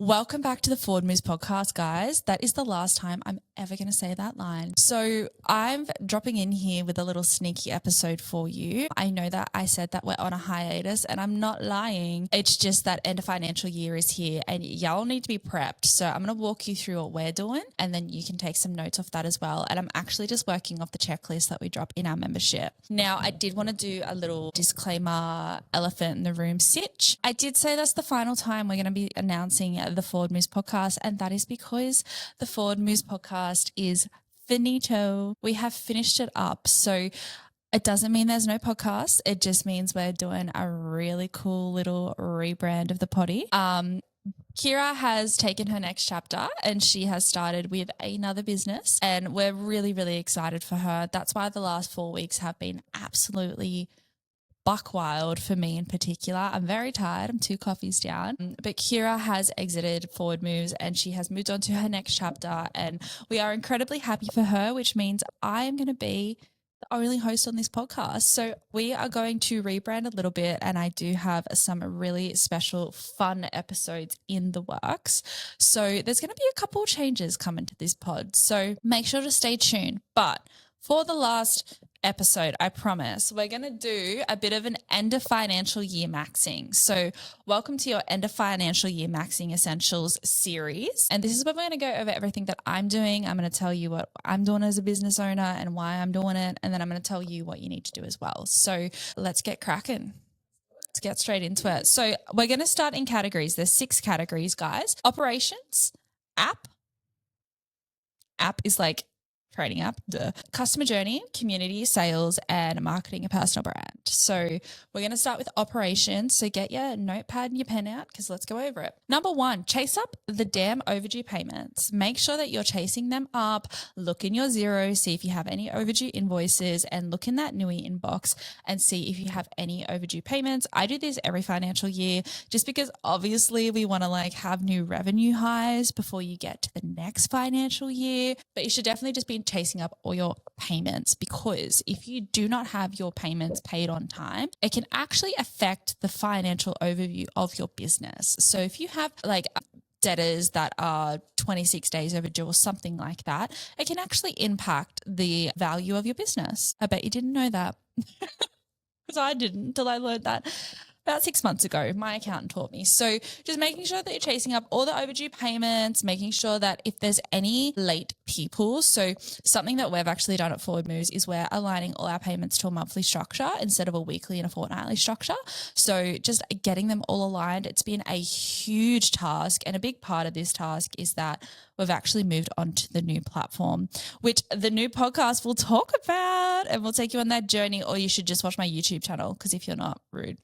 Welcome back to the Forward Moves podcast, guys. That is the last time I'm ever going to say that line. So I'm dropping in here with a little sneaky episode for you. I know that I said that we're on a hiatus and I'm not lying. It's just that end of financial year is here and y'all need to be prepped. So I'm going to walk you through what we're doing and then you can take some notes off that as well. And I'm actually just working off the checklist that we drop in our membership. Now, I did want to do a little disclaimer, elephant in the room sitch. I did say that's the final time we're going to be announcing the Forward Moves podcast, and that is because the Forward Moves podcast is finito. We have finished it up. So it doesn't mean there's no podcast. It just means we're doing a really cool little rebrand of the potty. Kira has taken her next chapter and she has started with another business and we're really, really excited for her. That's why the last 4 weeks have been absolutely buck wild for me in particular. I'm very tired. I'm 2 coffees down. But Kira has exited Forward Moves and she has moved on to her next chapter and we are incredibly happy for her, which means I am going to be the only host on this podcast. So we are going to rebrand a little bit and I do have some really special fun episodes in the works. So there's going to be a couple changes coming to this pod. So make sure to stay tuned. But for the last episode, I promise, we're going to do a bit of an end of financial year maxing. So welcome to your end of financial year maxing essentials series. And this is where we're going to go over everything that I'm doing. I'm going to tell you what I'm doing as a business owner and why I'm doing it. And then I'm going to tell you what you need to do as well. So let's get cracking. Let's get straight into it. So we're going to start in categories. There's 6 categories, guys. Operations, app is like trading app, customer journey, community, sales, and marketing a personal brand. So we're going to start with operations. So get your notepad and your pen out because let's go over it. Number 1, chase up the damn overdue payments. Make sure that you're chasing them up. Look in your Xero, see if you have any overdue invoices and look in that NUI inbox and see if you have any overdue payments. I do this every financial year just because obviously we want to have new revenue highs before you get to the next financial year. But you should definitely just be chasing up all your payments because if you do not have your payments paid on time, it can actually affect the financial overview of your business. So if you have debtors that are 26 days overdue or something like that, it can actually impact the value of your business. I bet you didn't know that because I didn't until I learned that about 6 months ago. My accountant taught me. So just making sure that you're chasing up all the overdue payments, making sure that if there's any late people, so something that we've actually done at Forward Moves is we're aligning all our payments to a monthly structure instead of a weekly and a fortnightly structure. So just getting them all aligned, it's been a huge task. And a big part of this task is that we've actually moved on to the new platform, which the new podcast will talk about and we'll take you on that journey, or you should just watch my YouTube channel because if you're not, rude.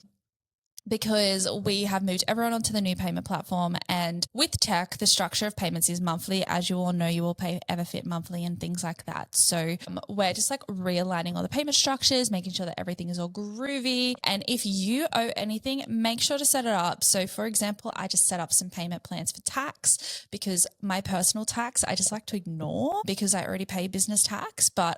Because we have moved everyone onto the new payment platform, and with tech, the structure of payments is monthly. As you all know, you will pay EverFit monthly and things like that. So we're just realigning all the payment structures, making sure that everything is all groovy. And if you owe anything, make sure to set it up. So for example, I just set up some payment plans for tax because my personal tax, I just like to ignore because I already pay business tax, but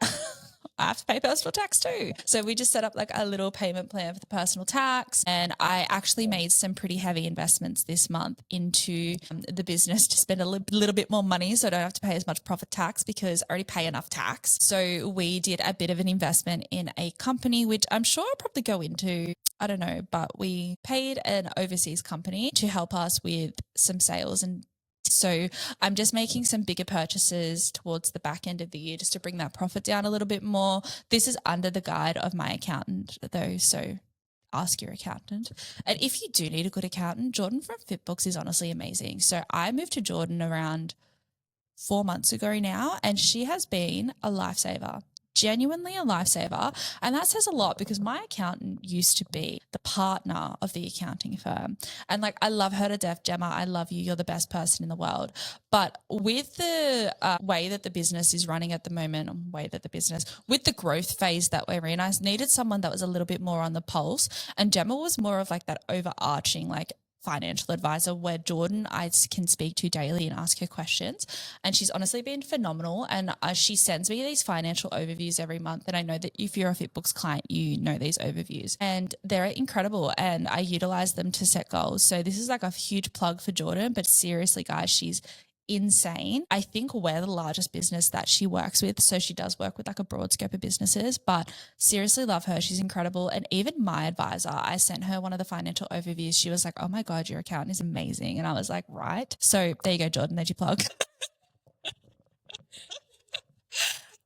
I have to pay personal tax too. So we just set up a little payment plan for the personal tax. And I actually made some pretty heavy investments this month into the business to spend a little bit more money so I don't have to pay as much profit tax because I already pay enough tax. So we did a bit of an investment in a company, which I'm sure I'll probably go into. I don't know, but we paid an overseas company to help us with some sales, and so I'm just making some bigger purchases towards the back end of the year just to bring that profit down a little bit more. This is under the guide of my accountant though, so ask your accountant. And if you do need a good accountant, Jordan from FitBooks is honestly amazing. So I moved to Jordan around 4 months ago now, and she has been a lifesaver. Genuinely a lifesaver. And that says a lot because my accountant used to be the partner of the accounting firm. And I love her to death, Gemma. I love you. You're the best person in the world. But with the way that the business is running at the moment, with the growth phase that we're in, I needed someone that was a little bit more on the pulse. And Gemma was more of that overarching, financial advisor where Jordan I can speak to daily and ask her questions. And she's honestly been phenomenal. And she sends me these financial overviews every month. And I know that if you're a FitBooks client, you know these overviews and they're incredible. And I utilize them to set goals. So this is like a huge plug for Jordan, but seriously guys, she's insane. I think we're the largest business that she works with. So she does work with like a broad scope of businesses, but seriously love her. She's incredible. And even my advisor, I sent her one of the financial overviews. She was like, oh my God, your account is amazing. And I was like, right. So there you go, Jordan, there's your plug.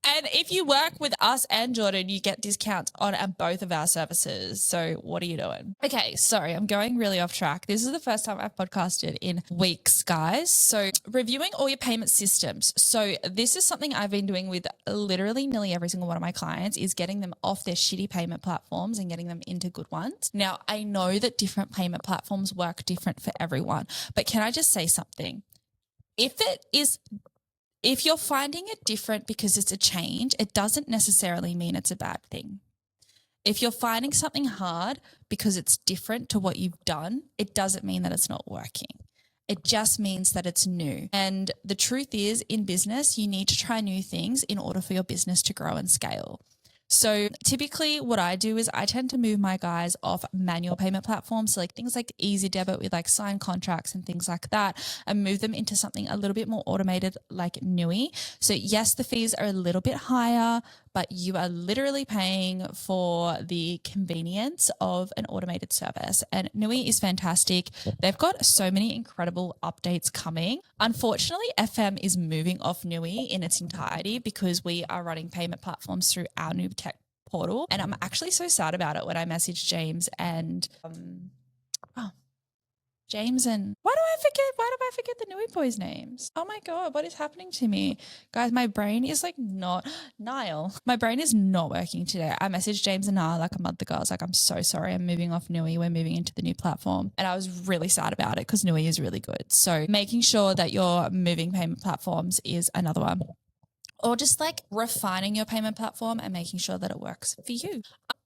And if you work with us and Jordan, you get discounts on both of our services. So what are you doing? Okay, sorry, I'm going really off track. This is the first time I've podcasted in weeks, guys. So reviewing all your payment systems. So this is something I've been doing with literally nearly every single one of my clients, is getting them off their shitty payment platforms and getting them into good ones. Now, I know that different payment platforms work different for everyone, but can I just say something? If you're finding it different because it's a change, it doesn't necessarily mean it's a bad thing. If you're finding something hard because it's different to what you've done, it doesn't mean that it's not working. It just means that it's new. And the truth is, in business, you need to try new things in order for your business to grow and scale. So typically what I do is I tend to move my guys off manual payment platforms, so like things like Easy Debit with like signed contracts and things like that, and move them into something a little bit more automated like Nui. So yes, the fees are a little bit higher, but you are literally paying for the convenience of an automated service. And Nui is fantastic. They've got so many incredible updates coming. Unfortunately, FM is moving off Nui in its entirety because we are running payment platforms through our new tech portal. And I'm actually so sad about it when I messaged James and why do I forget the Nui boys' names? Oh my God, what is happening to me? Guys, my brain is like not, Niall, my brain is not working today. I messaged James and Niall like a month ago. I was like, I'm so sorry. I'm moving off Nui. We're moving into the new platform. And I was really sad about it because Nui is really good. So making sure that you're moving payment platforms is another one. Or just like refining your payment platform and making sure that it works for you.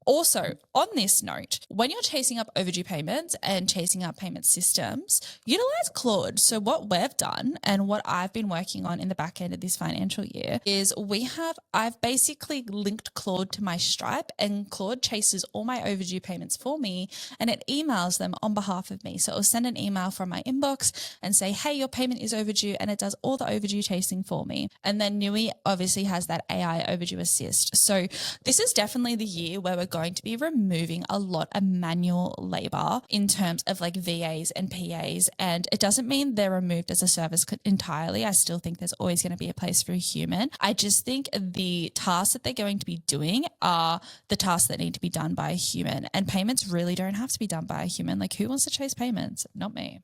Also, on this note, when you're chasing up overdue payments and chasing up payment systems, utilize Claude. So what we've done and what I've been working on in the back end of this financial year is I've basically linked Claude to my Stripe, and Claude chases all my overdue payments for me and it emails them on behalf of me. So it'll send an email from my inbox and say, hey, your payment is overdue, and it does all the overdue chasing for me. And then Nui obviously has that AI overdue assist. So this is definitely the year where we're going to be removing a lot of manual labor in terms of like VAs and PAs. And it doesn't mean they're removed as a service entirely. I still think there's always going to be a place for a human. I just think the tasks that they're going to be doing are the tasks that need to be done by a human. And payments really don't have to be done by a human. Like, who wants to chase payments? Not me.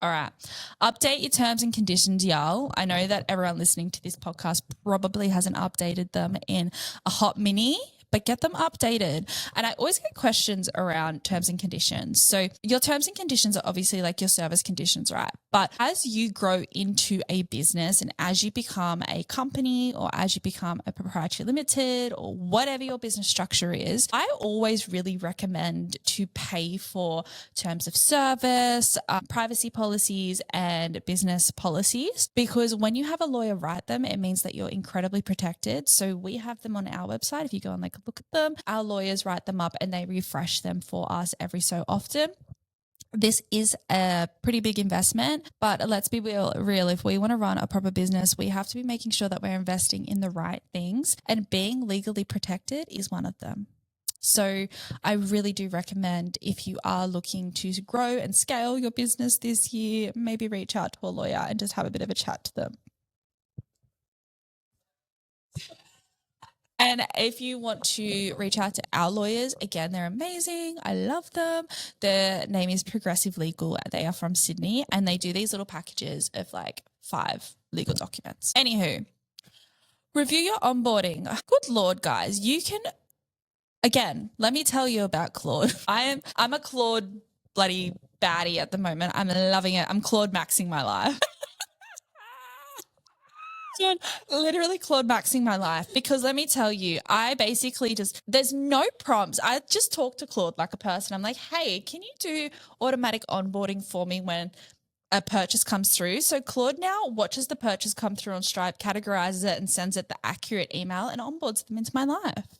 All right. Update your terms and conditions, y'all. I know that everyone listening to this podcast probably hasn't updated them in a hot minute, but get them updated. And I always get questions around terms and conditions. So your terms and conditions are obviously like your service conditions, right? But as you grow into a business and as you become a company or as you become a proprietary limited or whatever your business structure is, I always really recommend to pay for terms of service, privacy policies, and business policies, because when you have a lawyer write them, it means that you're incredibly protected. So we have them on our website. If you go and like look at them, our lawyers write them up and they refresh them for us every so often. This is a pretty big investment, but let's be real. If we want to run a proper business, we have to be making sure that we're investing in the right things, and being legally protected is one of them. So I really do recommend, if you are looking to grow and scale your business this year, maybe reach out to a lawyer and just have a bit of a chat to them. And if you want to reach out to our lawyers, again, they're amazing. I love them. Their name is Progressive Legal. They are from Sydney, and they do these little packages of like 5 legal documents. Anywho, review your onboarding. Good Lord, guys, you can, again, let me tell you about Claude. I'm a Claude bloody baddie at the moment. I'm loving it. I'm Claude Maxing my life. God, literally Claude Maxing my life, because let me tell you, I basically there's no prompts. I just talk to Claude like a person. I'm like, hey, can you do automatic onboarding for me when a purchase comes through? So Claude now watches the purchase come through on Stripe, categorizes it and sends it the accurate email and onboards them into my life.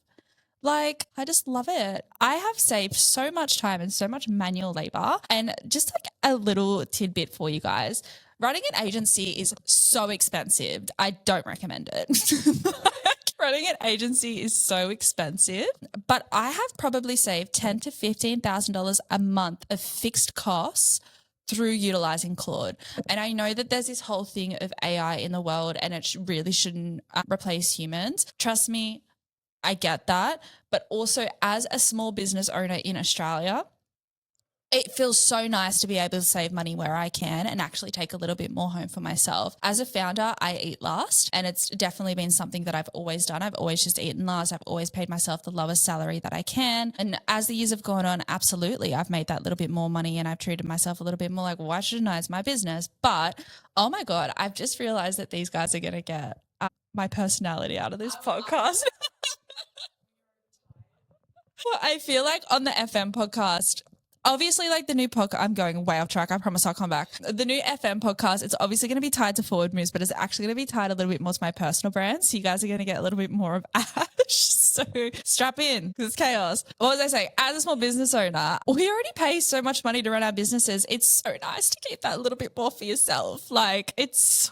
Like, I just love it. I have saved so much time and so much manual labor. And just like a little tidbit for you guys, running an agency is so expensive. I don't recommend it. Running an agency is so expensive, but I have probably saved $10,000 to $15,000 a month of fixed costs through utilizing Claude. And I know that there's this whole thing of AI in the world and it really shouldn't replace humans. Trust me, I get that. But also, as a small business owner in Australia, it feels so nice to be able to save money where I can and actually take a little bit more home for myself. As a founder, I eat last, and it's definitely been something that I've always done. I've always just eaten last. I've always paid myself the lowest salary that I can. And as the years have gone on, absolutely, I've made that little bit more money and I've treated myself a little bit more like, why shouldn't I? It's my business. But oh my God, I've just realized that these guys are going to get my personality out of this podcast. I feel like on the FM podcast, obviously, like the new podcast, I'm going way off track. I promise I'll come back. The new FM podcast, it's obviously going to be tied to Forward Moves, but it's actually going to be tied a little bit more to my personal brand. So you guys are going to get a little bit more of Ash. So strap in because it's chaos. What was I saying? As a small business owner, we already pay so much money to run our businesses. It's so nice to keep that little bit more for yourself. Like, it's so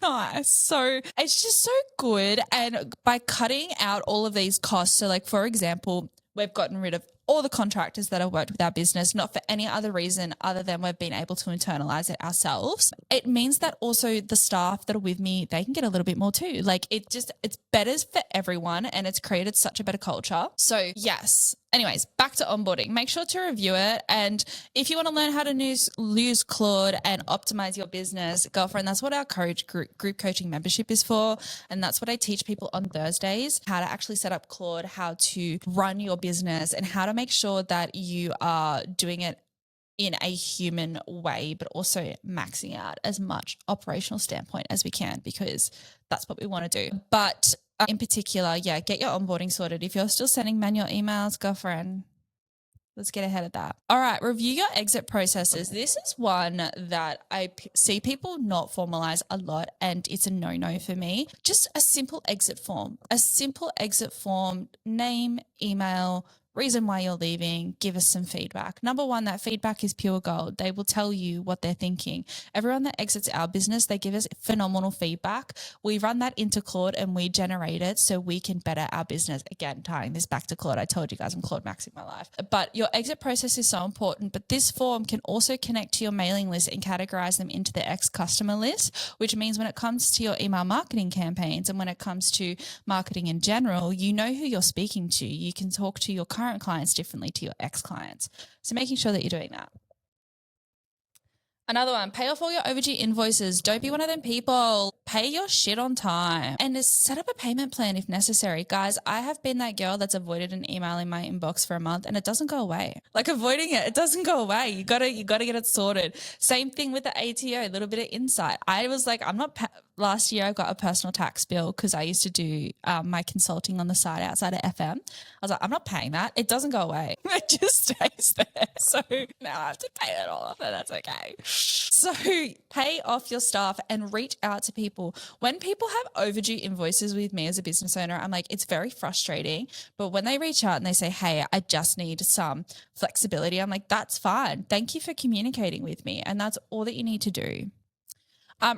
nice. So it's just so good. And by cutting out all of these costs, so like, for example, we've gotten rid of all the contractors that have worked with our business, not for any other reason other than we've been able to internalize it ourselves. It means that also the staff that are with me, they can get a little bit more too. Like, it's better for everyone and it's created such a better culture. So yes. Anyways, back to onboarding. Make sure to review it. And if you want to learn how to use Claude and optimize your business, girlfriend, that's what our group coaching membership is for. And that's what I teach people on Thursdays, how to actually set up Claude, how to run your business, and how to make sure that you are doing it in a human way, but also maxing out as much operational standpoint as we can, because that's what we want to do. But in particular, yeah, get your onboarding sorted. If you're still sending manual emails, girlfriend, let's get ahead of that. All right, review your exit processes. This is one that I see people not formalize a lot, and it's a no-no for me. Just a simple exit form, name, email, reason why you're leaving, give us some feedback. Number one, that feedback is pure gold. They will tell you what they're thinking. Everyone that exits our business, they give us phenomenal feedback. We run that into Claude and we generate it so we can better our business. Again, tying this back to Claude. I told you guys I'm Claude Maxing my life. But your exit process is so important. But this form can also connect to your mailing list and categorize them into the ex-customer list, which means when it comes to your email marketing campaigns and when it comes to marketing in general, you know who you're speaking to. You can talk to your current clients differently to your ex-clients. So making sure that you're doing that. Another one, pay off all your overdue invoices. Don't be one of them people. Pay your shit on time and just set up a payment plan if necessary. Guys, I have been that girl that's avoided an email in my inbox for a month and it doesn't go away. Like, avoiding it doesn't go away. You gotta get it sorted. Same thing with the ATO, a little bit of insight. I was like, last year I got a personal tax bill because I used to do my consulting on the side outside of FM. I was like, I'm not paying that. It doesn't go away. It just stays there. So now I have to pay it all off, and that's okay. So pay off your staff and reach out to people. When people have overdue invoices with me as a business owner, I'm like, it's very frustrating. But when they reach out and they say, hey, I just need some flexibility, I'm like, that's fine. Thank you for communicating with me. And that's all that you need to do.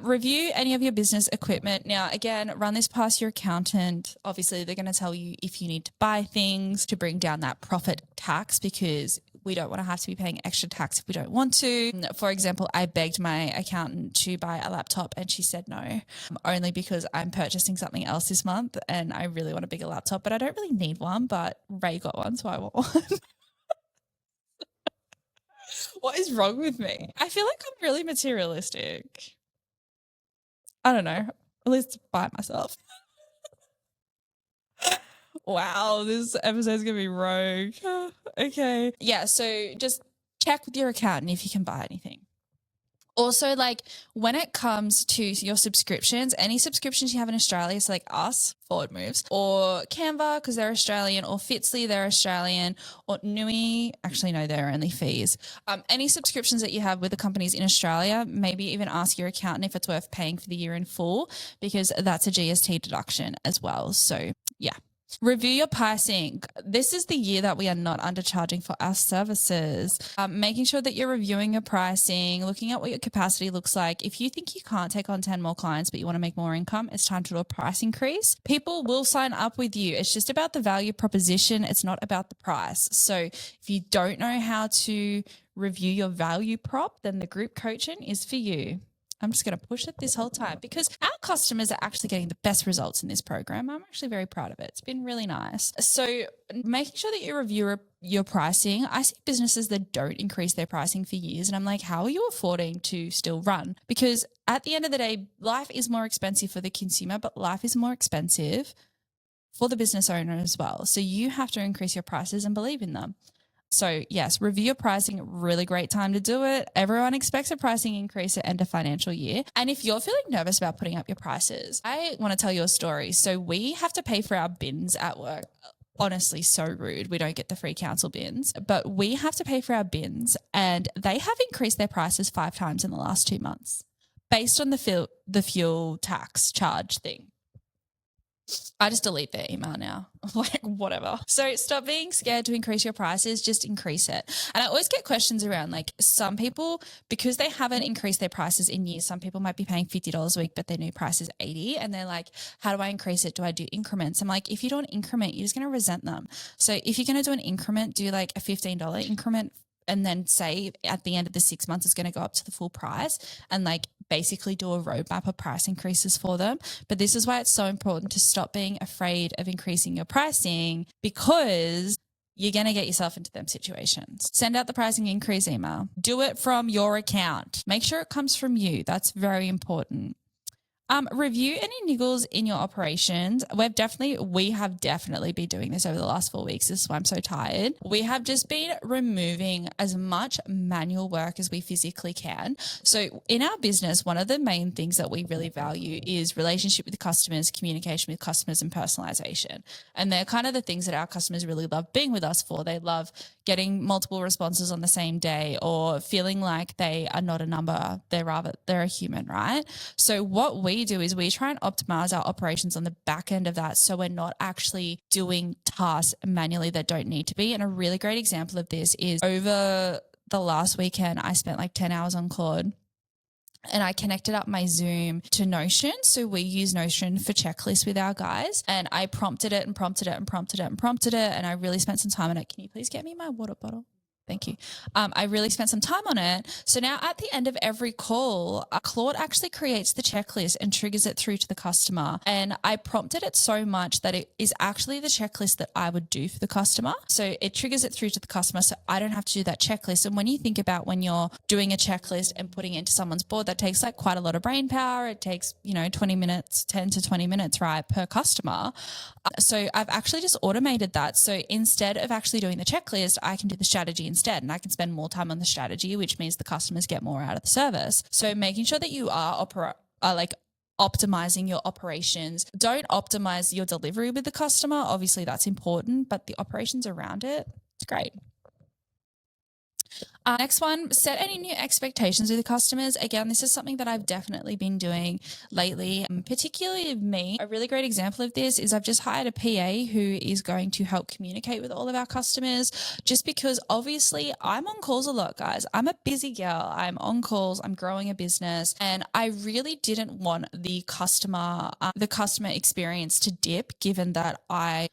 Review any of your business equipment. Now, again, run this past your accountant. Obviously, they're going to tell you if you need to buy things to bring down that profit tax, because we don't want to have to be paying extra tax if we don't want to. For example, I begged my accountant to buy a laptop and she said no, only because I'm purchasing something else this month and I really want a bigger laptop, but I don't really need one, but Ray got one, so I want one. What is wrong with me? I feel like I'm really materialistic. I don't know. At least buy it myself. Wow, this episode's going to be rogue. Okay. Yeah, so just check with your accountant if you can buy anything. Also, like when it comes to your subscriptions, any subscriptions you have in Australia, so like us, Forward Moves, or Canva because they're Australian, or Fitsley, they're Australian, or Nui, actually no, they're only fees. Any subscriptions that you have with the companies in Australia, maybe even ask your accountant if it's worth paying for the year in full, because that's a GST deduction as well. So yeah. Review your pricing. This is the year that we are not undercharging for our services. Making sure that you're reviewing your pricing, looking at what your capacity looks like. If you think you can't take on 10 more clients, but you want to make more income, it's time to do a price increase. People will sign up with you. It's just about the value proposition. It's not about the price. So if you don't know how to review your value prop, then the group coaching is for you. I'm just going to push it this whole time because our customers are actually getting the best results in this program. I'm actually very proud of it. It's been really nice. So making sure that you review your pricing. I see businesses that don't increase their pricing for years and I'm like, how are you affording to still run? Because at the end of the day, life is more expensive for the consumer, but life is more expensive for the business owner as well. So you have to increase your prices and believe in them. So yes, review your pricing, really great time to do it. Everyone expects a pricing increase at end of financial year. And if you're feeling nervous about putting up your prices, I want to tell you a story. So we have to pay for our bins at work. Honestly, so rude. We don't get the free council bins, but we have to pay for our bins and they have increased their prices 5 times in the last 2 months based on the fuel tax charge thing. I just delete their email now, like whatever. So stop being scared to increase your prices, just increase it. And I always get questions around like some people, because they haven't increased their prices in years, some people might be paying $50 a week, but their new price is $80. And they're like, how do I increase it? Do I do increments? I'm like, if you do an increment, you're just going to resent them. So if you're going to do an increment, do like a $15 increment and then say at the end of the 6 months, it's going to go up to the full price and like basically do a roadmap of price increases for them. But this is why it's so important to stop being afraid of increasing your pricing because you're going to get yourself into them situations. Send out the pricing increase email. Do it from your account. Make sure it comes from you. That's very important. Review any niggles in your operations. We have definitely been doing this over the last 4 weeks. This is why I'm so tired. We have just been removing as much manual work as we physically can. So in our business, one of the main things that we really value is relationship with customers, communication with customers, and personalization. And they're kind of the things that our customers really love being with us for. They love getting multiple responses on the same day or feeling like they are not a number. They're a human, right? So what we do is we try and optimize our operations on the back end of that so we're not actually doing tasks manually that don't need to be. And a really great example of this is over the last weekend, I spent like 10 hours on Claude. And I connected up my Zoom to Notion. So we use Notion for checklists with our guys. And I prompted it. And I really spent some time on it. Can you please get me my water bottle? Thank you. I really spent some time on it. So now at the end of every call, Claude actually creates the checklist and triggers it through to the customer. And I prompted it so much that it is actually the checklist that I would do for the customer. So it triggers it through to the customer so I don't have to do that checklist. And when you think about when you're doing a checklist and putting it into someone's board, that takes like quite a lot of brain power. It takes, 20 minutes, 10 to 20 minutes, right, per customer. So I've actually just automated that. So instead of actually doing the checklist, I can do the strategy instead, and I can spend more time on the strategy, which means the customers get more out of the service. So making sure that you are optimizing your operations. Don't optimize your delivery with the customer. Obviously that's important, but the operations around it, it's great. Next one, set any new expectations with the customers. Again, this is something that I've definitely been doing lately, particularly of me. A really great example of this is I've just hired a PA who is going to help communicate with all of our customers, just because obviously I'm on calls a lot, guys. I'm a busy girl. I'm on calls. I'm growing a business, and I really didn't want the customer experience to dip, given that I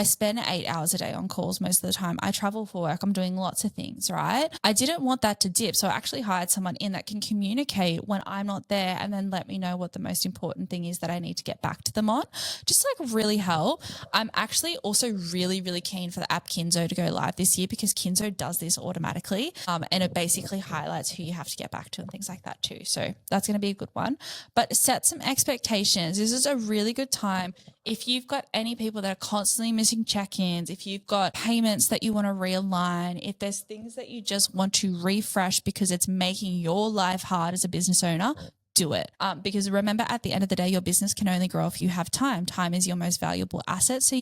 spend 8 hours a day on calls most of the time. I travel for work. I'm doing lots of things, right? I didn't want that to dip. So I actually hired someone in that can communicate when I'm not there and then let me know what the most important thing is that I need to get back to them on. Just like really help. I'm actually also really, really keen for the app Kinzo to go live this year because Kinzo does this automatically. And it basically highlights who you have to get back to and things like that too. So that's going to be a good one. But set some expectations. This is a really good time. If you've got any people that are constantly missing check-ins, if you've got payments that you want to realign, if there's things that you just want to refresh because it's making your life hard as a business owner, do it. Because remember, at the end of the day, your business can only grow if you have time. Time is your most valuable asset. So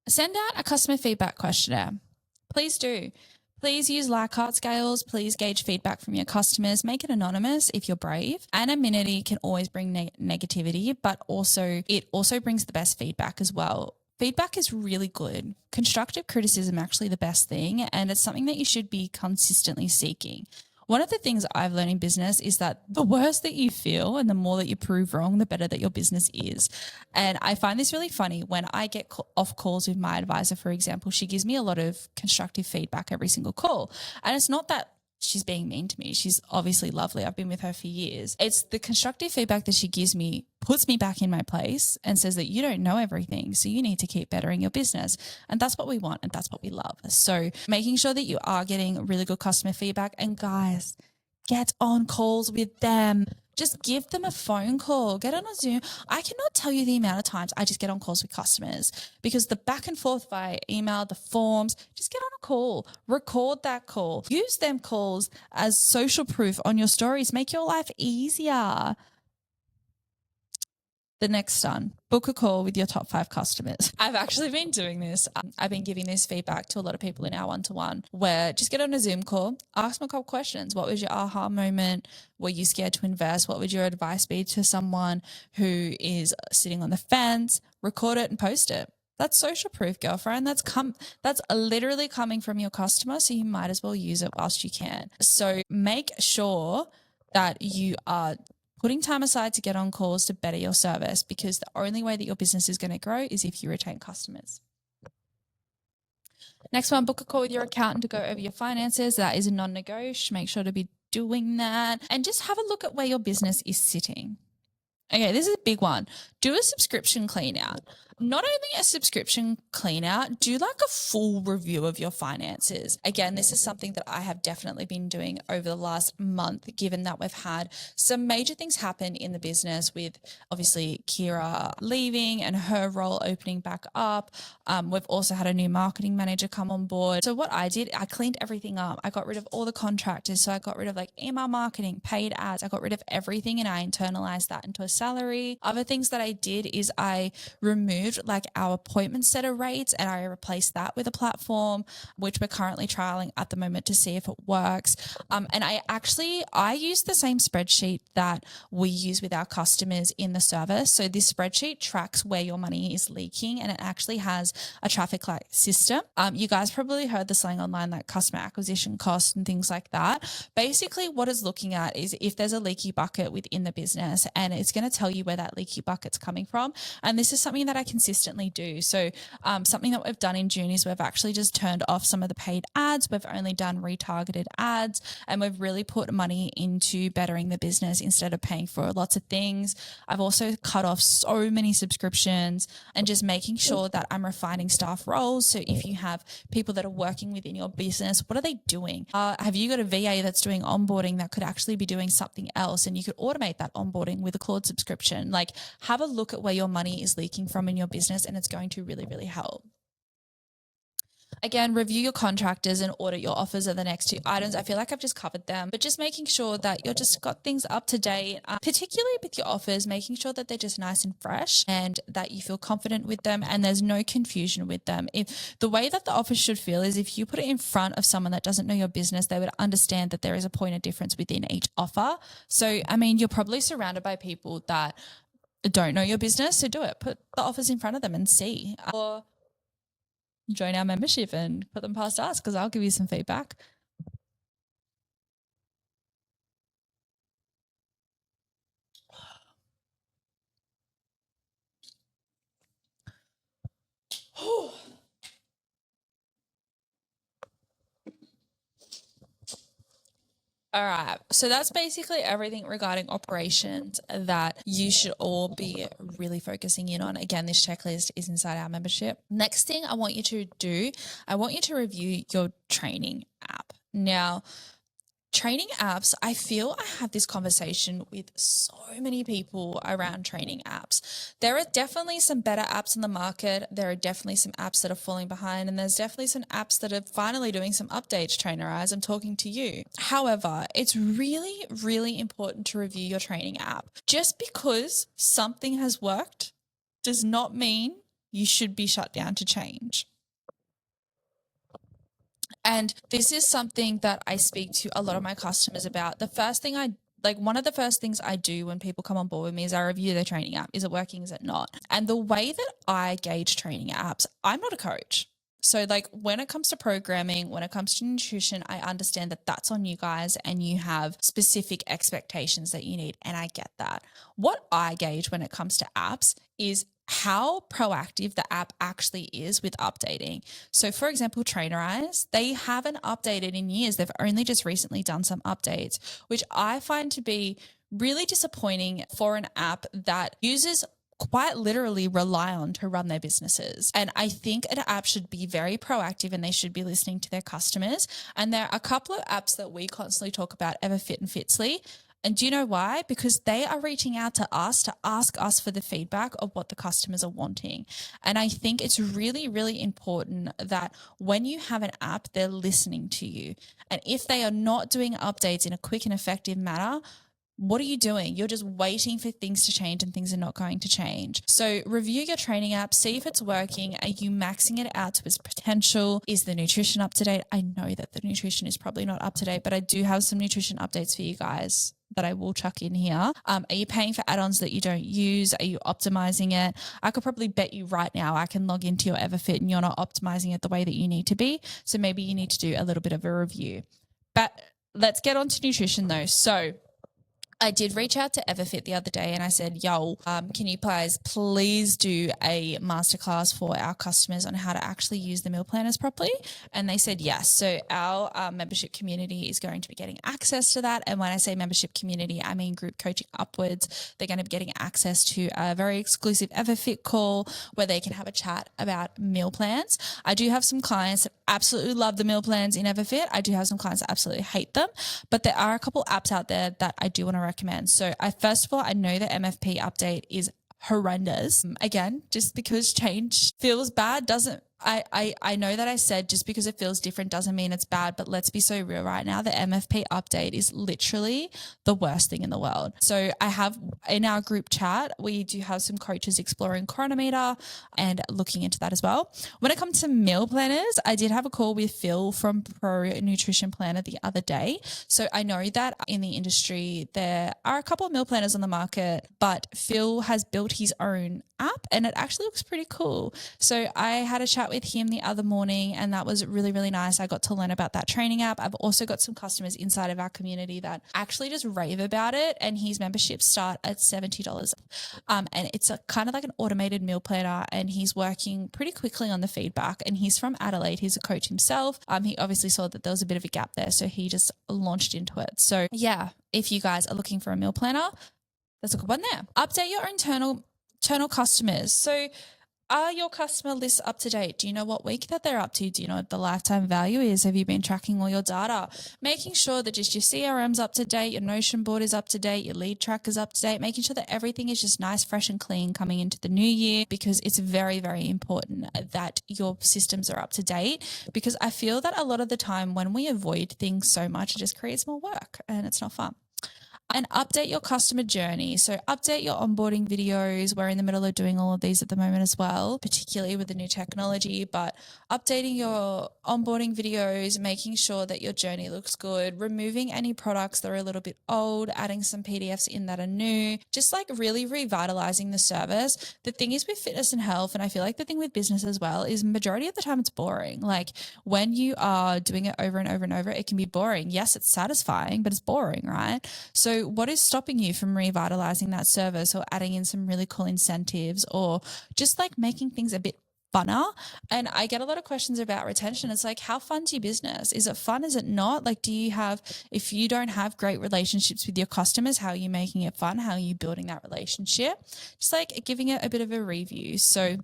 send out a customer feedback questionnaire. Please do. Please use Likert scales. Please gauge feedback from your customers. Make it anonymous if you're brave. Anonymity can always bring negativity, but it also brings the best feedback as well. Feedback is really good. Constructive criticism is actually the best thing, and it's something that you should be consistently seeking. One of the things I've learned in business is that the worse that you feel and the more that you prove wrong, the better that your business is. And I find this really funny when I get off calls with my advisor, for example. She gives me a lot of constructive feedback every single call. And it's not that she's being mean to me. She's obviously lovely. I've been with her for years. It's the constructive feedback that she gives me puts me back in my place and says that you don't know everything, so you need to keep bettering your business. And that's what we want, and that's what we love. So making sure that you are getting really good customer feedback. And guys, get on calls with them. Just give them a phone call. Get on a Zoom. I cannot tell you the amount of times I just get on calls with customers because the back and forth via email, the forms, just get on a call. Record that call. Use them calls as social proof on your stories. Make your life easier. The next one, book a call with your top 5 customers. I've actually been doing this. I've been giving this feedback to a lot of people in our one-to-one where just get on a Zoom call, ask them a couple questions. What was your aha moment? Were you scared to invest? What would your advice be to someone who is sitting on the fence? Record it and post it. That's social proof, girlfriend. That's literally coming from your customer, so you might as well use it whilst you can. So make sure that you are putting time aside to get on calls to better your service, because the only way that your business is going to grow is if you retain customers. Next one, book a call with your accountant to go over your finances. That is a non-negotiable. Make sure to be doing that, and just have a look at where your business is sitting. Okay, this is a big one. Do a subscription clean out. Not only a subscription clean out, do like a full review of your finances. Again, this is something that I have definitely been doing over the last month, given that we've had some major things happen in the business with obviously Kira leaving and her role opening back up. We've also had a new marketing manager come on board. So what I did, I cleaned everything up. I got rid of all the contractors. So I got rid of like email marketing, paid ads. I got rid of everything and I internalized that into a salary. Other things that I did is I removed like our appointment setter rates and I replaced that with a platform, which we're currently trialing at the moment to see if it works. And I use the same spreadsheet that we use with our customers in the service. So this spreadsheet tracks where your money is leaking, and it actually has a traffic light system. You guys probably heard the slang online, like customer acquisition costs and things like that. Basically what it's looking at is if there's a leaky bucket within the business, and it's going to tell you where that leaky bucket's coming from. And this is something that I consistently do. So something that we've done in June is we've actually just turned off some of the paid ads. We've only done retargeted ads, and we've really put money into bettering the business instead of paying for lots of things. I've also cut off so many subscriptions and just making sure that I'm refining staff roles. So if you have people that are working within your business, what are they doing? Have you got a VA that's doing onboarding that could actually be doing something else, and you could automate that onboarding with a Claude subscription? Like, have a look at where your money is leaking from in your business, and it's going to really, really help. Again, review your contractors and audit your offers are the next 2 items. I feel like I've just covered them, but just making sure that you're just got things up to date, particularly with your offers, making sure that they're just nice and fresh and that you feel confident with them and there's no confusion with them. If the way that the offers should feel is if you put it in front of someone that doesn't know your business, they would understand that there is a point of difference within each offer. So, I mean, you're probably surrounded by people that don't know your business, so do it. Put the offers in front of them and see. Or join our membership and put them past us, because I'll give you some feedback. All right. So that's basically everything regarding operations that you should all be really focusing in on. Again, this checklist is inside our membership. Next thing I want you to do, I want you to review your training app. Now, Training apps, I feel I have this conversation with so many people around training apps. There are definitely some better apps in the market. There are definitely some apps that are falling behind, and there's definitely some apps that are finally doing some updates, trainer eyes. I'm talking to you. However, it's really, really important to review your training app. Just because something has worked does not mean you should be shut down to change. And this is something that I speak to a lot of my customers about. One of the first things I do when people come on board with me is I review their training app. Is it working? Is it not? And the way that I gauge training apps, I'm not a coach. So when it comes to programming, when it comes to nutrition, I understand that that's on you guys and you have specific expectations that you need. And I get that. What I gauge when it comes to apps is how proactive the app actually is with updating. So for example, Trainer Eyes, they haven't updated in years. They've only just recently done some updates, which I find to be really disappointing for an app that users quite literally rely on to run their businesses. And I think an app should be very proactive and they should be listening to their customers. And there are a couple of apps that we constantly talk about, EverFit and Fitly. And do you know why? Because they are reaching out to us to ask us for the feedback of what the customers are wanting. And I think it's really, really important that when you have an app, they're listening to you. And if they are not doing updates in a quick and effective manner, what are you doing? You're just waiting for things to change and things are not going to change. So review your training app, see if it's working. Are you maxing it out to its potential? Is the nutrition up to date? I know that the nutrition is probably not up to date, but I do have some nutrition updates for you guys that I will chuck in here. Are you paying for add-ons that you don't use? Are you optimizing it? I could probably bet you right now I can log into your EverFit and you're not optimizing it the way that you need to be. So maybe you need to do a little bit of a review. But let's get on to nutrition though. So I did reach out to EverFit the other day and I said, can you please do a masterclass for our customers on how to actually use the meal planners properly? And they said yes. So our membership community is going to be getting access to that. And when I say membership community, I mean group coaching upwards. They're going to be getting access to a very exclusive EverFit call where they can have a chat about meal plans. I do have some clients that absolutely love the meal plans in EverFit. I do have some clients that absolutely hate them, but there are a couple apps out there that I do want to recommend. So first of all, I know the MFP update is horrendous. Again, just because change feels bad doesn't I know that I said just because it feels different doesn't mean it's bad, but let's be so real right now. The MFP update is literally the worst thing in the world. So I have in our group chat, we do have some coaches exploring Chronometer and looking into that as well. When it comes to meal planners, I did have a call with Phil from Pro Nutrition Planner the other day. So I know that in the industry, there are a couple of meal planners on the market, but Phil has built his own app and it actually looks pretty cool. So I had a chat with him the other morning and that was really, really nice. I got to learn about that training app. I've also got some customers inside of our community that actually just rave about it, and his memberships start at $70. And it's a kind of like an automated meal planner, and he's working pretty quickly on the feedback, and he's from Adelaide. He's a coach himself. He obviously saw that there was a bit of a gap there, so he just launched into it. So yeah, if you guys are looking for a meal planner, that's a good one there. Update your internal customers. So are your customer lists up to date? Do you know what week that they're up to? Do you know what the lifetime value is? Have you been tracking all your data? Making sure that just your CRM's up to date, your Notion board is up to date, your lead tracker's up to date, making sure that everything is just nice, fresh and clean coming into the new year, because it's very, very important that your systems are up to date, because I feel that a lot of the time when we avoid things so much, it just creates more work and it's not fun. And update your customer journey. So update your onboarding videos. We're in the middle of doing all of these at the moment as well, particularly with the new technology, but updating your onboarding videos, making sure that your journey looks good, removing any products that are a little bit old, adding some PDFs in that are new, just like really revitalizing the service. The thing is with fitness and health, and I feel like the thing with business as well, is majority of the time it's boring. Like when you are doing it over and over and over, it can be boring. Yes, it's satisfying, but it's boring, right? So what is stopping you from revitalizing that service or adding in some really cool incentives or just like making things a bit funner? And I get a lot of questions about retention. It's like, how fun's your business? Is it fun? Is it not? Like, if you don't have great relationships with your customers, how are you making it fun? How are you building that relationship? Just like giving it a bit of a review. So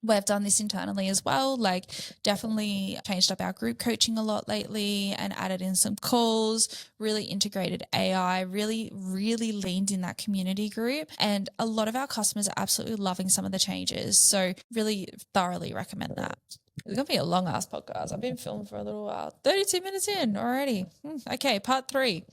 We've done this internally as well, like definitely changed up our group coaching a lot lately and added in some calls, really integrated AI, really leaned in that community group. And a lot of our customers are absolutely loving some of the changes. So really thoroughly recommend that. It's going to be a long ass podcast. I've been filming for a little while. 32 minutes in already. Okay, part 3.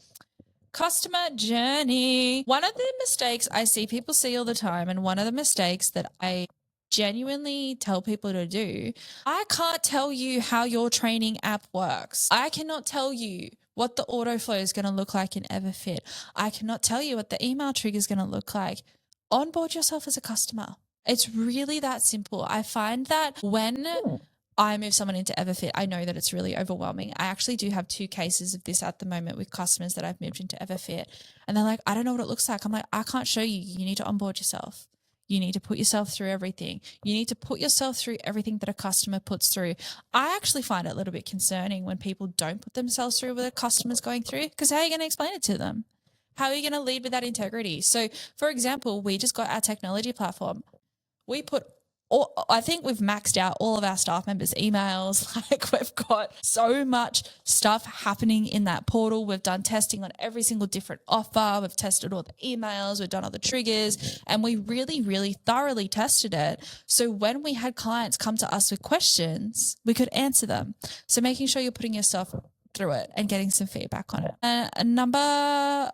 Customer journey. One of the mistakes I see people see all the time, and one of the mistakes that I genuinely tell people to do, I can't tell you how your training app works. I cannot tell you what the autoflow is going to look like in EverFit. I cannot tell you what the email trigger is going to look like. Onboard yourself as a customer. It's really that simple. I find that when I move someone into EverFit, I know that it's really overwhelming. I actually do have 2 cases of this at the moment with customers that I've moved into EverFit, and they're like, I don't know what it looks like. I'm like, I can't show you. You need to onboard yourself. You need to put yourself through everything. You need to put yourself through everything that a customer puts through. I actually find it a little bit concerning when people don't put themselves through what a customer's going through, because how are you going to explain it to them? How are you going to lead with that integrity? So, for example, we just got our technology platform. We put I think we've maxed out all of our staff members' emails. Like, we've got so much stuff happening in that portal. We've done testing on every single different offer. We've tested all the emails. We've done all the triggers, and we really thoroughly tested it. So when we had clients come to us with questions, we could answer them. So making sure you're putting yourself through it and getting some feedback on it. Number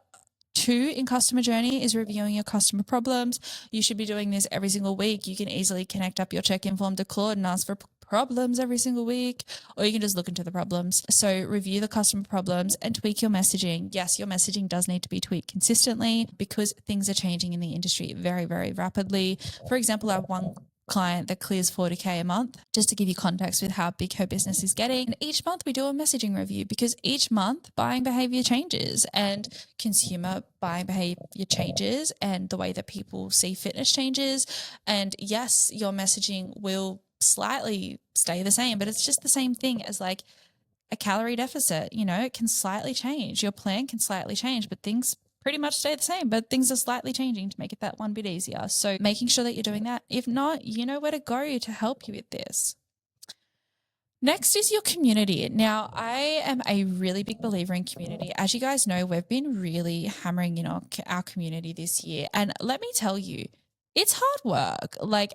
2 in customer journey is reviewing your customer problems. You should be doing this every single week. You can easily connect up your check-in form to Claude and ask for problems every single week, or you can just look into the problems. So review the customer problems and tweak your messaging. Yes, your messaging does need to be tweaked consistently because things are changing in the industry very rapidly. For example, our one client that clears 40K a month, just to give you context with how big her business is getting. And each month we do a messaging review because each month buying behavior changes and consumer buying behavior changes and the way that people see fitness changes. And yes, your messaging will slightly stay the same, but it's just the same thing as like a calorie deficit. You know, it can slightly change. Your plan can slightly change, but things pretty much stay the same, but things are slightly changing to make it that one bit easier. So making sure that you're doing that. If not, you know where to go to help you with this. Next is your community. Now, I am a really big believer in community. As you guys know, we've been really hammering in our community this year. And let me tell you, it's hard work. Like,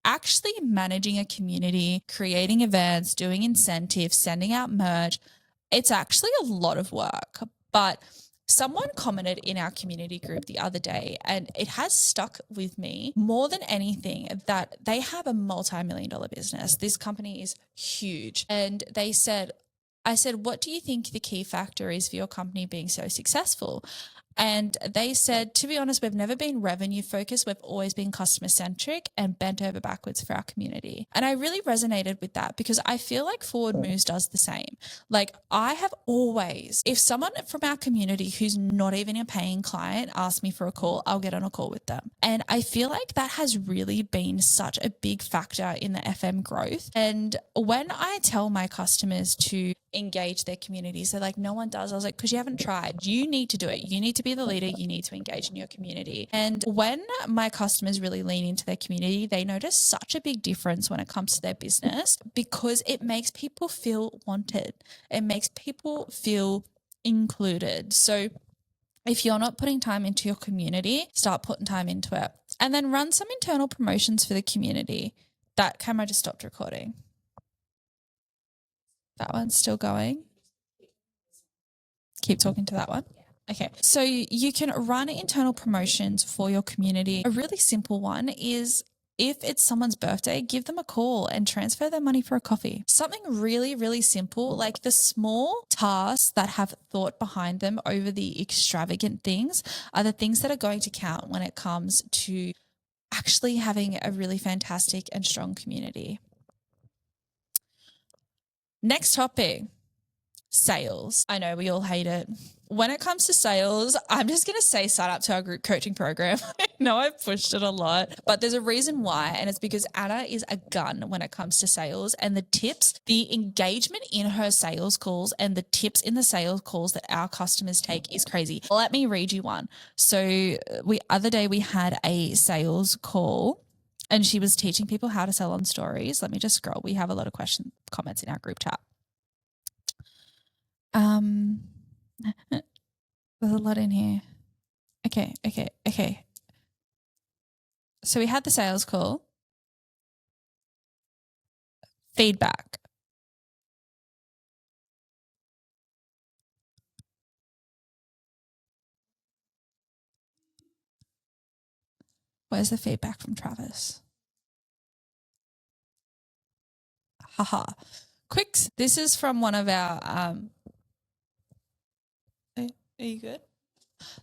actually managing a community, creating events, doing incentives, sending out merch, it's actually a lot of work. But someone commented in our community group the other day, and it has stuck with me more than anything, that they have a multi-million-dollar business. This company is huge. And I said, what do you think the key factor is for your company being so successful? And they said, to be honest, we've never been revenue focused. We've always been customer centric and bent over backwards for our community. And I really resonated with that because I feel like Forward Moves does the same. Like, I have always, if someone from our community who's not even a paying client asks me for a call, I'll get on a call with them. And I feel like that has really been such a big factor in the FM growth. And when I tell my customers to engage their communities, they're like, no one does. I was like, because you haven't tried. You need to do it. You need to be the leader. You need to engage in your community. And when my customers really lean into their community, they notice such a big difference when it comes to their business because it makes people feel wanted. It makes people feel included. So if you're not putting time into your community, start putting time into it. And then run some internal promotions for the community. That camera just stopped recording. That one's still going. Keep talking to that one. Okay. So you can run internal promotions for your community. A really simple one is, if it's someone's birthday, give them a call and transfer their money for a coffee. Something really simple, like the small tasks that have thought behind them over the extravagant things are the things that are going to count when it comes to actually having a really fantastic and strong community. Next topic, sales. I know we all hate it. When it comes to sales, I'm just going to say sign up to our group coaching program. I know I've pushed it a lot, but there's a reason why, and it's because Anna is a gun when it comes to sales, and the tips, the engagement in her sales calls and the tips in the sales calls that our customers take is crazy. Let me read you one. So other day we had a sales call and she was teaching people how to sell on stories. Let me just scroll. We have a lot of comments in our group chat. There's a lot in here. Okay. So we had the sales call. Feedback. Where's the feedback from Travis? Haha. Quicks. This is from one of our are you good?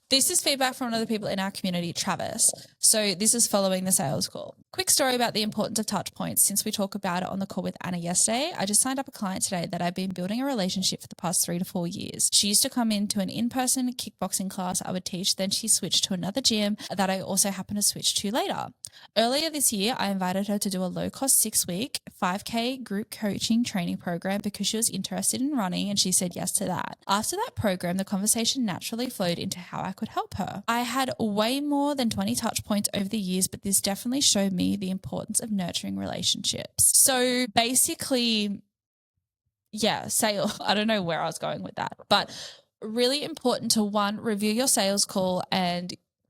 This is feedback from one of the people in our community, Travis. So this is following the sales call. Quick story about the importance of touch points. Since we talked about it on the call with Anna yesterday, I just signed up a client today that I've been building a relationship for the past 3 to 4 years. She used to come into an in-person kickboxing class I would teach. Then she switched to another gym that I also happened to switch to later. Earlier this year, I invited her to do a low-cost 6-week 5K group coaching training program because she was interested in running, and she said yes to that. After that program, the conversation naturally flowed into how I could help her. I had way more than 20 touch points over the years, but this definitely showed me the importance of nurturing relationships. So basically, yeah, sale. I don't know where I was going with that, but really important to, one, review your sales call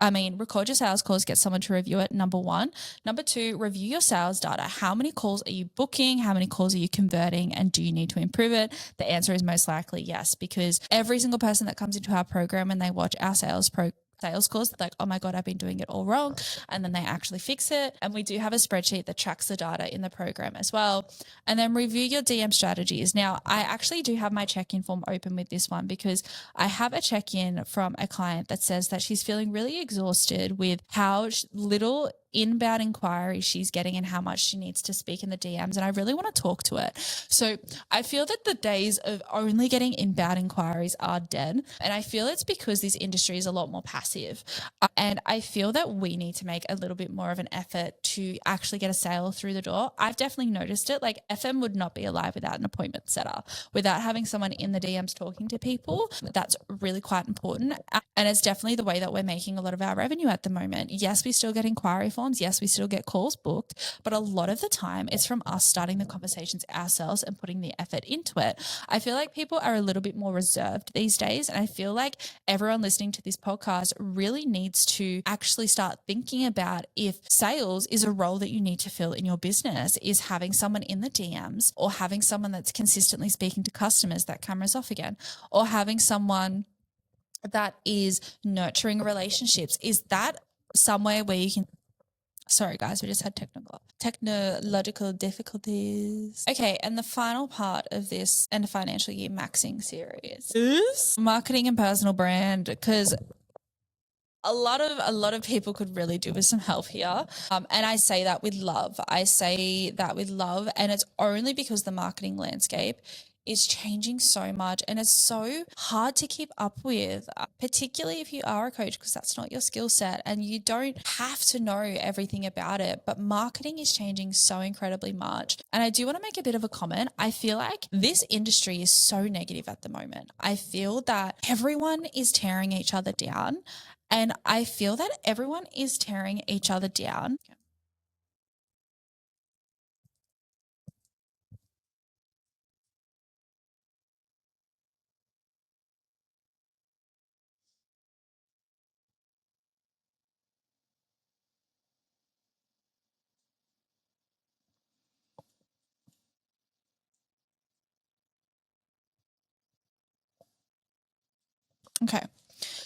record your sales calls, get someone to review it, number one. Number two, review your sales data. How many calls are you booking? How many calls are you converting? And do you need to improve it? The answer is most likely yes, because every single person that comes into our program and they watch our sales calls, like, oh my God, I've been doing it all wrong. And then they actually fix it. And we do have a spreadsheet that tracks the data in the program as well. And then review your DM strategies. Now, I actually do have my check-in form open with this one because I have a check-in from a client that says that she's feeling really exhausted with how little inbound inquiry she's getting and how much she needs to speak in the DMs. And I really want to talk to it. So I feel that the days of only getting inbound inquiries are dead. And I feel it's because this industry is a lot more passive. And I feel that we need to make a little bit more of an effort to actually get a sale through the door. I've definitely noticed it. Like, FM would not be alive without an appointment setter, without having someone in the DMs talking to people. That's really quite important. And it's definitely the way that we're making a lot of our revenue at the moment. Yes, we still get inquiry forms. Yes, we still get calls booked, but a lot of the time it's from us starting the conversations ourselves and putting the effort into it. I feel like people are a little bit more reserved these days. And I feel like everyone listening to this podcast really needs to actually start thinking about if sales is a role that you need to fill in your business, is having someone in the DMs or having someone that's consistently speaking to customers. That camera's off again. Or having someone that is nurturing relationships. Is that somewhere where you can... Sorry, guys, we just had technological difficulties. Okay, and the final part of this end of financial year maxing series is marketing and personal brand, because a lot of people could really do with some help here. And I say that with love. And it's only because the marketing landscape is changing so much and it's so hard to keep up with, particularly if you are a coach, because that's not your skill set and you don't have to know everything about it. But marketing is changing so incredibly much. And I do want to make a bit of a comment. I feel like this industry is so negative at the moment. I feel that everyone is tearing each other down. And I feel that everyone is tearing each other down. Okay.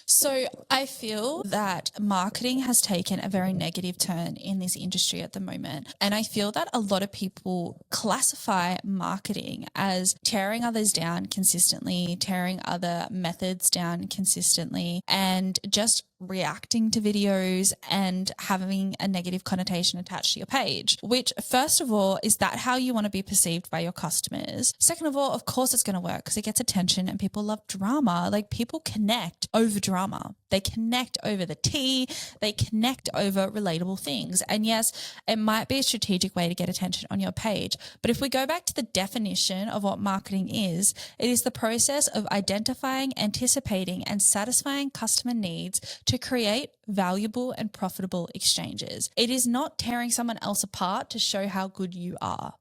So I feel that marketing has taken a very negative turn in this industry at the moment. And I feel that a lot of people classify marketing as tearing others down consistently, tearing other methods down consistently, and just reacting to videos and having a negative connotation attached to your page, which, first of all, is that how you want to be perceived by your customers? Second of all, of course it's going to work because it gets attention and people love drama. Like, people connect over drama. They connect over the tea. They connect over relatable things. And yes, it might be a strategic way to get attention on your page. But if we go back to the definition of what marketing is, it is the process of identifying, anticipating, and satisfying customer needs to create valuable and profitable exchanges. It is not tearing someone else apart to show how good you are.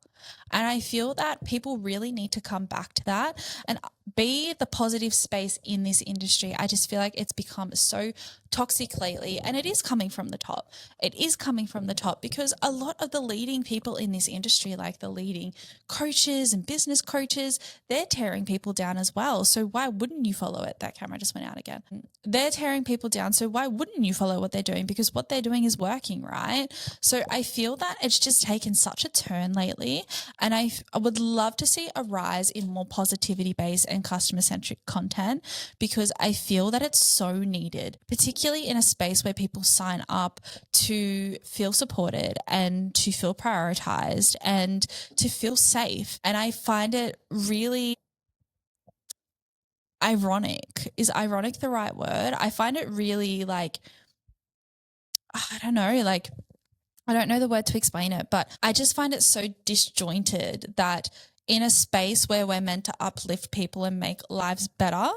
And I feel that people really need to come back to that and be the positive space in this industry. I just feel like it's become so toxic lately, and it is coming from the top. It is coming from the top because a lot of the leading people in this industry, like the leading coaches and business coaches, they're tearing people down as well. So why wouldn't you follow it? That camera just went out again. They're tearing people down. So why wouldn't you follow what they're doing? Because what they're doing is working, right? So I feel that it's just taken such a turn lately. And I would love to see a rise in more positivity-based and customer-centric content because I feel that it's so needed, particularly in a space where people sign up to feel supported and to feel prioritized and to feel safe. And I find it really ironic. Is ironic the right word? I find it really I don't know the word to explain it, but I just find it so disjointed that in a space where we're meant to uplift people and make lives better,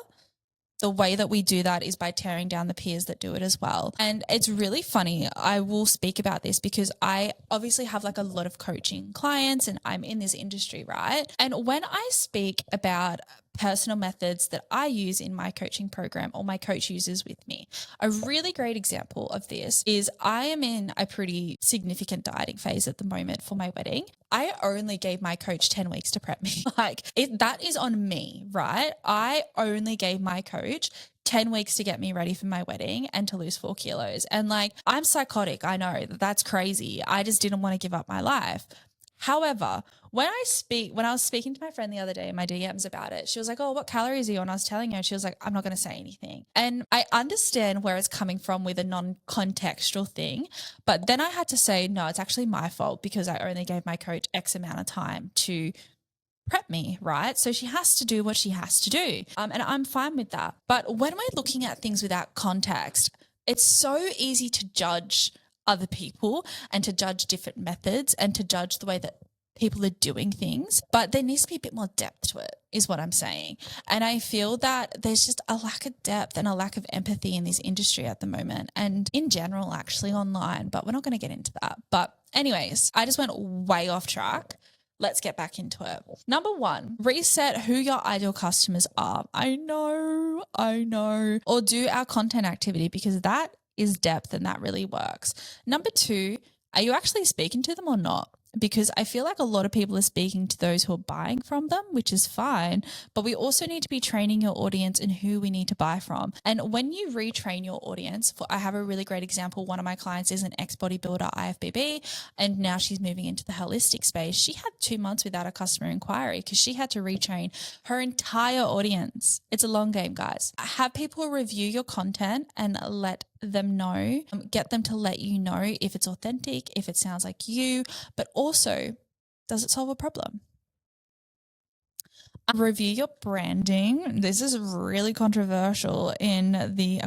the way that we do that is by tearing down the peers that do it as well. And it's really funny. I will speak about this because I obviously have a lot of coaching clients and I'm in this industry, right? And when I speak about personal methods that I use in my coaching program or my coach uses with me, a really great example of this is I am in a pretty significant dieting phase at the moment for my wedding. I only gave my coach 10 weeks to prep me. That is on me, right? I only gave my coach 10 weeks to get me ready for my wedding and to lose 4 kilos. And I'm psychotic. I know that's crazy. I just didn't want to give up my life. However, when I was speaking to my friend the other day in my DMs about it, she was like, oh, what calories are you on? I was telling her, she was like, I'm not going to say anything. And I understand where it's coming from with a non-contextual thing. But then I had to say, no, it's actually my fault because I only gave my coach X amount of time to prep me, right? So she has to do what she has to do. And I'm fine with that. But when we're looking at things without context, it's so easy to judge other people and to judge different methods and to judge the way that people are doing things. But there needs to be a bit more depth to it, is what I'm saying. And I feel that there's just a lack of depth and a lack of empathy in this industry at the moment and in general, actually online, but we're not going to get into that. But anyways, I just went way off track. Let's get back into it. Number 1, reset who your ideal customers are. I know. Or do our content activity because that is depth and that really works. Number 2, are you actually speaking to them or not? Because I feel like a lot of people are speaking to those who are buying from them, which is fine, but we also need to be training your audience in who we need to buy from. And when you retrain your audience, I have a really great example. One of my clients is an ex-bodybuilder, IFBB, and now she's moving into the holistic space. She had 2 months without a customer inquiry because she had to retrain her entire audience. It's a long game, guys. Have people review your content and let them know, get them to let you know if it's authentic, if it sounds like you, but also, does it solve a problem? Review your branding. This is really controversial in the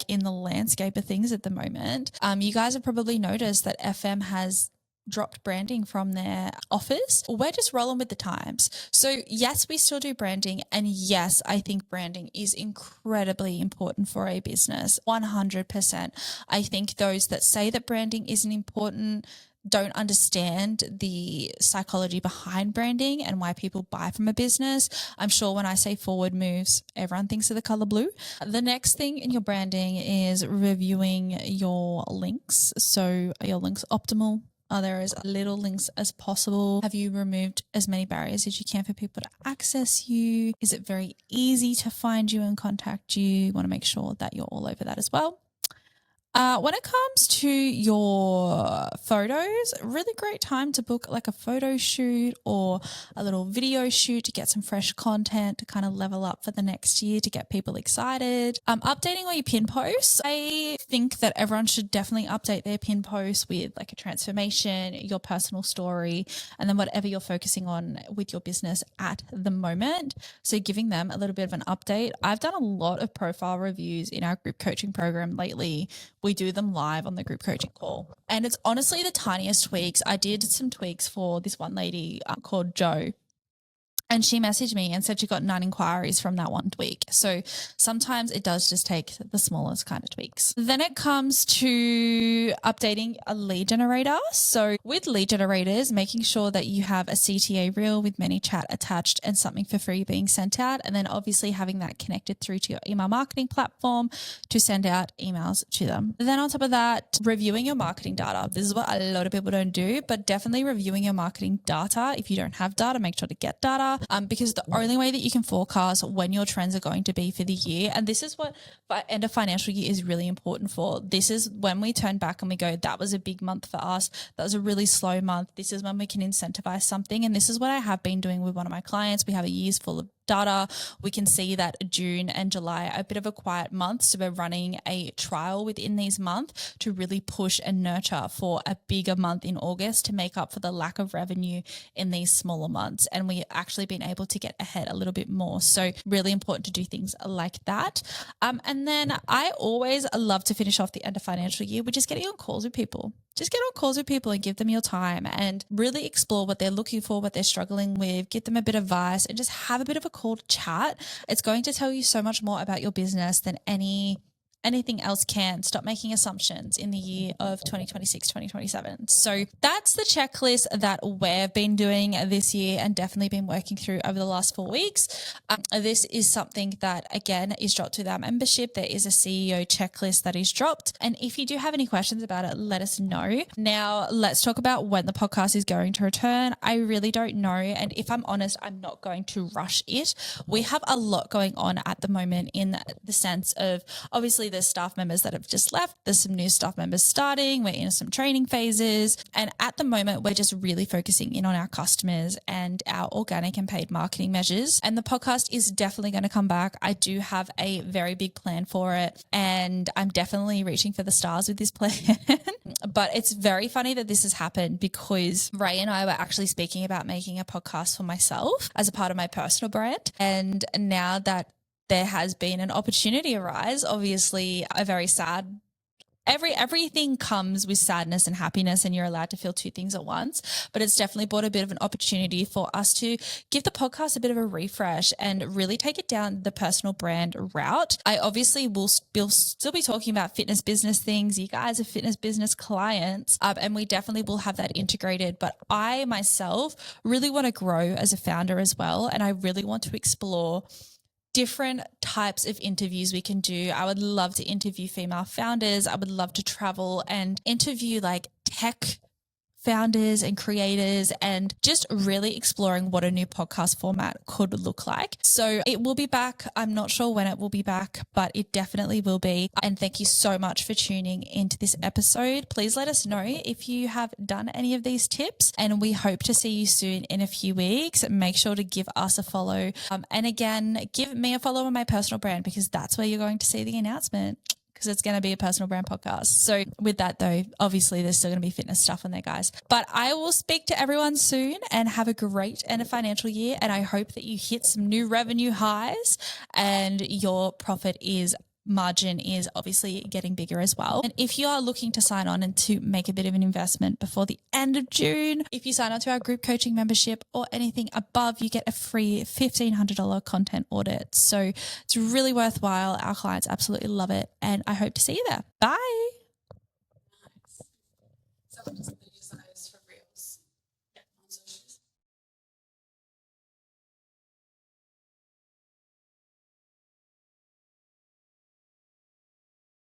in the landscape of things at the moment. You guys have probably noticed that FM has dropped branding from their offers. We're just rolling with the times. So yes, we still do branding. And yes, I think branding is incredibly important for a business. 100%. I think those that say that branding isn't important don't understand the psychology behind branding and why people buy from a business. I'm sure when I say forward moves, everyone thinks of the color blue. The next thing in your branding is reviewing your links. So are your links optimal? Are there as little links as possible? Have you removed as many barriers as you can for people to access you? Is it very easy to find you and contact you? You want to make sure that you're all over that as well. When it comes to your photos, really great time to book a photo shoot or a little video shoot to get some fresh content to kind of level up for the next year to get people excited. Updating all your pin posts. I think that everyone should definitely update their pin posts with a transformation, your personal story, and then whatever you're focusing on with your business at the moment. So giving them a little bit of an update. I've done a lot of profile reviews in our group coaching program lately. We do them live on the group coaching call. And it's honestly the tiniest tweaks. I did some tweaks for this one lady called Jo. And she messaged me and said she got 9 inquiries from that one tweak. So sometimes it does just take the smallest kind of tweaks. Then it comes to updating a lead generator. So with lead generators, making sure that you have a CTA reel with ManyChat attached and something for free being sent out. And then obviously having that connected through to your email marketing platform to send out emails to them. Then on top of that, reviewing your marketing data. This is what a lot of people don't do, but definitely reviewing your marketing data. If you don't have data, make sure to get data. Because the only way that you can forecast when your trends are going to be for the year, and this is what end of financial year is really important for. This is when we turn back and we go, that was a big month for us. That was a really slow month. This is when we can incentivize something. And this is what I have been doing with one of my clients. We have a year's full of data. We can see that June and July are a bit of a quiet month. So we're running a trial within these months to really push and nurture for a bigger month in August to make up for the lack of revenue in these smaller months. And we actually been able to get ahead a little bit more. So really important to do things like that. And then I always love to finish off the end of financial year with just getting on calls with people. Just get on calls with people and give them your time and really explore what they're looking for, what they're struggling with, give them a bit of advice and just have a bit of a call to chat. It's going to tell you so much more about your business than anything else can. Stop making assumptions in the year of 2026, 2027. So that's the checklist that we've been doing this year and definitely been working through over the last 4 weeks. This is something that, again, is dropped with our membership. There is a CEO checklist that is dropped. And if you do have any questions about it, let us know. Now, let's talk about when the podcast is going to return. I really don't know. And if I'm honest, I'm not going to rush it. We have a lot going on at the moment in the sense of, obviously, there's staff members that have just left. There's some new staff members starting. We're in some training phases. And at the moment, we're just really focusing in on our customers and our organic and paid marketing measures. And the podcast is definitely going to come back. I do have a very big plan for it. And I'm definitely reaching for the stars with this plan. But it's very funny that this has happened because Ray and I were actually speaking about making a podcast for myself as a part of my personal brand. And now that there has been an opportunity arise, obviously a very sad, everything comes with sadness and happiness and you're allowed to feel two things at once, but it's definitely brought a bit of an opportunity for us to give the podcast a bit of a refresh and really take it down the personal brand route. I obviously will still be talking about fitness business things. You guys are fitness business clients, and we definitely will have that integrated, but I myself really want to grow as a founder as well. And I really want to explore different types of interviews we can do. I would love to interview female founders. I would love to travel and interview like tech founders and creators and just really exploring what a new podcast format could look like. So it will be back. I'm not sure when it will be back, but it definitely will be. And thank you so much for tuning into this episode. Please let us know if you have done any of these tips, and we hope to see you soon in a few weeks. Make sure to give us a follow. And again, give me a follow on my personal brand because that's where you're going to see the announcement, because it's going to be a personal brand podcast. So with that though, obviously there's still going to be fitness stuff on there, guys. But I will speak to everyone soon and have a great end of financial year. And I hope that you hit some new revenue highs and your margin is obviously getting bigger as well. And if you are looking to sign on and to make a bit of an investment before the end of June, if you sign on to our group coaching membership or anything above, you get a free $1,500 content audit. So it's really worthwhile. Our clients absolutely love it. And I hope to see you there. Bye.